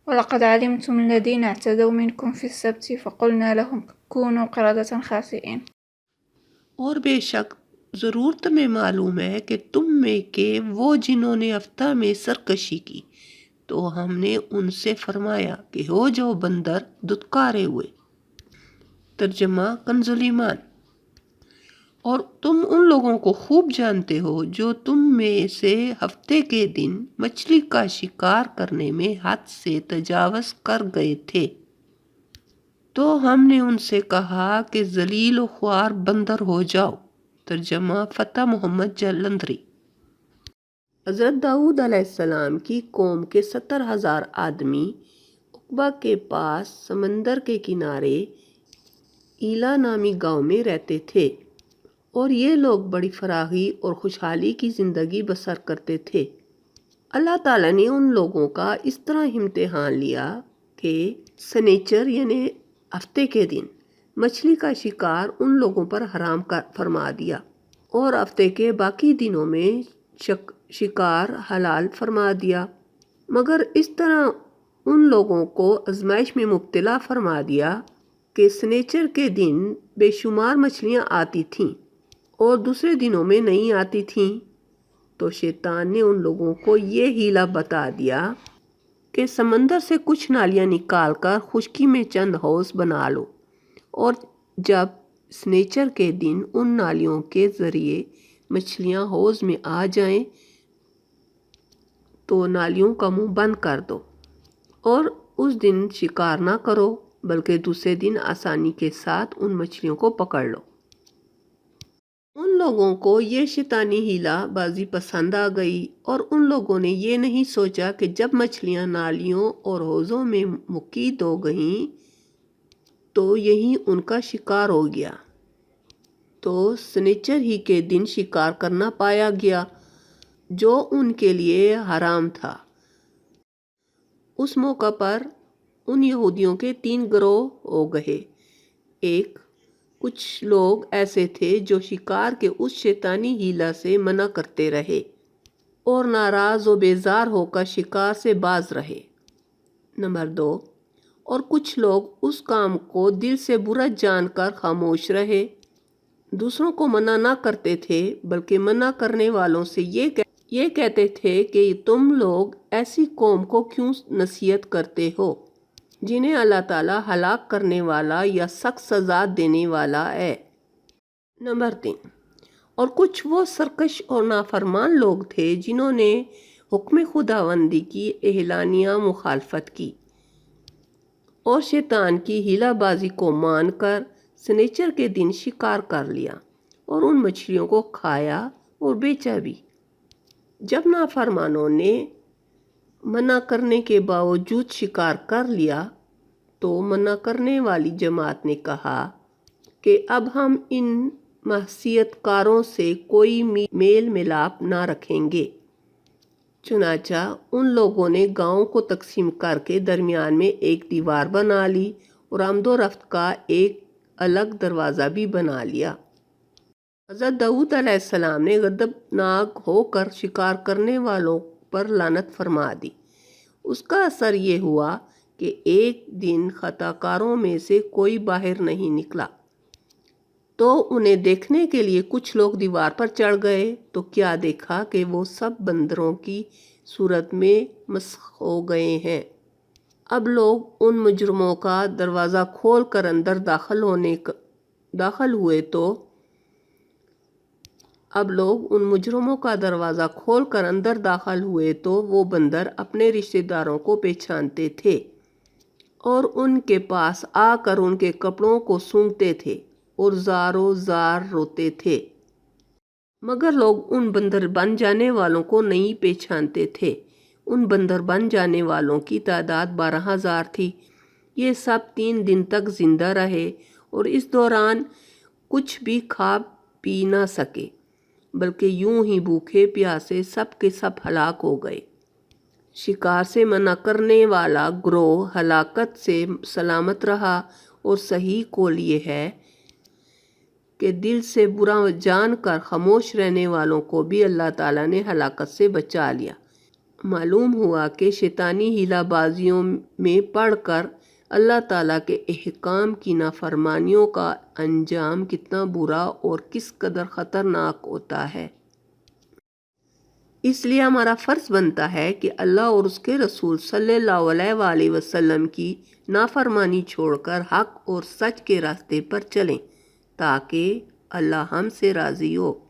وَلَقَدْ عَلِمْتُمُ الَّذِينَ اعْتَدَوْا مِنْكُمْ فِي السَّبْتِ فَقُلْنَا لَهُمْ كُونُوا قِرَدَةً خَاسِئِينَ۔ اور بے شک ضرور تمہیں معلوم ہے کہ تم میں کے وہ جنہوں نے ہفتہ میں سرکشی کی تو ہم نے ان سے فرمایا کہ ہو جاؤ بندر دھتکارے ہوئے۔ ترجمہ کنز ایمان۔ اور تم ان لوگوں کو خوب جانتے ہو جو تم میں سے ہفتے کے دن مچھلی کا شکار کرنے میں حد سے تجاوز کر گئے تھے تو ہم نے ان سے کہا کہ ذلیل و خوار بندر ہو جاؤ۔ ترجمہ فتح محمد جلندھری۔ حضرت داؤد علیہ السلام کی قوم کے 70,000 آدمی عقبہ کے پاس سمندر کے کنارے ایلا نامی گاؤں میں رہتے تھے، اور یہ لوگ بڑی فراخی اور خوشحالی کی زندگی بسر کرتے تھے۔ اللہ تعالیٰ نے ان لوگوں کا اس طرح امتحان لیا کہ سنیچر یعنی ہفتے کے دن مچھلی کا شکار ان لوگوں پر حرام فرما دیا، اور ہفتے کے باقی دنوں میں شکار حلال فرما دیا، مگر اس طرح ان لوگوں کو آزمائش میں مبتلا فرما دیا کہ سنیچر کے دن بے شمار مچھلیاں آتی تھیں اور دوسرے دنوں میں نہیں آتی تھیں، تو شیطان نے ان لوگوں کو یہ ہیلا بتا دیا کہ سمندر سے کچھ نالیاں نکال کر خشکی میں چند حوض بنا لو، اور جب سنیچر کے دن ان نالیوں کے ذریعے مچھلیاں حوض میں آ جائیں تو نالیوں کا منہ بند کر دو، اور اس دن شکار نہ کرو بلکہ دوسرے دن آسانی کے ساتھ ان مچھلیوں کو پکڑ لو۔ ان لوگوں کو یہ شیطانی ہیلا بازی پسند آ گئی، اور ان لوگوں نے یہ نہیں سوچا کہ جب مچھلیاں نالیوں اور حوضوں میں مقید ہو گئیں تو یہی ان کا شکار ہو گیا، تو سنیچر ہی کے دن شکار کرنا پایا گیا جو ان کے لیے حرام تھا۔ اس موقع پر ان یہودیوں کے 3 گروہ ہو گئے۔ ایک، کچھ لوگ ایسے تھے جو شکار کے اس شیطانی ہیلا سے منع کرتے رہے اور ناراض و بیزار ہو کر شکار سے باز رہے۔ نمبر 2، اور کچھ لوگ اس کام کو دل سے برا جان کر خاموش رہے، دوسروں کو منع نہ کرتے تھے بلکہ منع کرنے والوں سے یہ کہتے تھے کہ تم لوگ ایسی قوم کو کیوں نصیحت کرتے ہو جنہیں اللہ تعالیٰ ہلاک کرنے والا یا سخت سزا دینے والا ہے۔ نمبر 3، اور کچھ وہ سرکش اور نافرمان لوگ تھے جنہوں نے حکم خداوندی کی اعلانیہ مخالفت کی اور شیطان کی ہیلا بازی کو مان کر سنیچر کے دن شکار کر لیا اور ان مچھلیوں کو کھایا اور بیچا بھی۔ جب نافرمانوں نے منع کرنے کے باوجود شکار کر لیا تو منع کرنے والی جماعت نے کہا کہ اب ہم ان معصیت کاروں سے کوئی میل ملاپ نہ رکھیں گے۔ چنانچہ ان لوگوں نے گاؤں کو تقسیم کر کے درمیان میں ایک دیوار بنا لی اور آمد و رفت کا ایک الگ دروازہ بھی بنا لیا۔ حضرت داؤد علیہ السلام نے غضبناک ہو کر شکار کرنے والوں پر لعنت فرما دی۔ اس کا اثر یہ ہوا کہ ایک دن خطا کاروں میں سے کوئی باہر نہیں نکلا، تو انہیں دیکھنے کے لیے کچھ لوگ دیوار پر چڑھ گئے تو کیا دیکھا کہ وہ سب بندروں کی صورت میں مسخ ہو گئے ہیں۔ اب لوگ ان مجرموں کا دروازہ کھول کر اندر داخل ہوئے تو وہ بندر اپنے رشتہ داروں کو پہچانتے تھے اور ان کے پاس آ کر ان کے کپڑوں کو سونگھتے تھے اور زاروں زار روتے تھے، مگر لوگ ان بندر بن جانے والوں کو نہیں پہچانتے تھے۔ ان بندر بن جانے والوں کی تعداد 12,000 تھی۔ یہ سب 3 دن تک زندہ رہے اور اس دوران کچھ بھی کھا پی نہ سکے، بلکہ یوں ہی بھوکے پیاسے سب کے سب ہلاک ہو گئے۔ شکار سے منع کرنے والا گروہ ہلاکت سے سلامت رہا، اور صحیح قول یہ ہے کہ دل سے برا جان کر خاموش رہنے والوں کو بھی اللہ تعالیٰ نے ہلاکت سے بچا لیا۔ معلوم ہوا کہ شیطانی ہیلا بازیوں میں پڑھ کر اللہ تعالیٰ کے احکام کی نافرمانیوں کا انجام کتنا برا اور کس قدر خطرناک ہوتا ہے۔ اس لیے ہمارا فرض بنتا ہے کہ اللہ اور اس کے رسول صلی اللہ علیہ وآلہ وسلم کی نافرمانی چھوڑ کر حق اور سچ کے راستے پر چلیں تاکہ اللہ ہم سے راضی ہو۔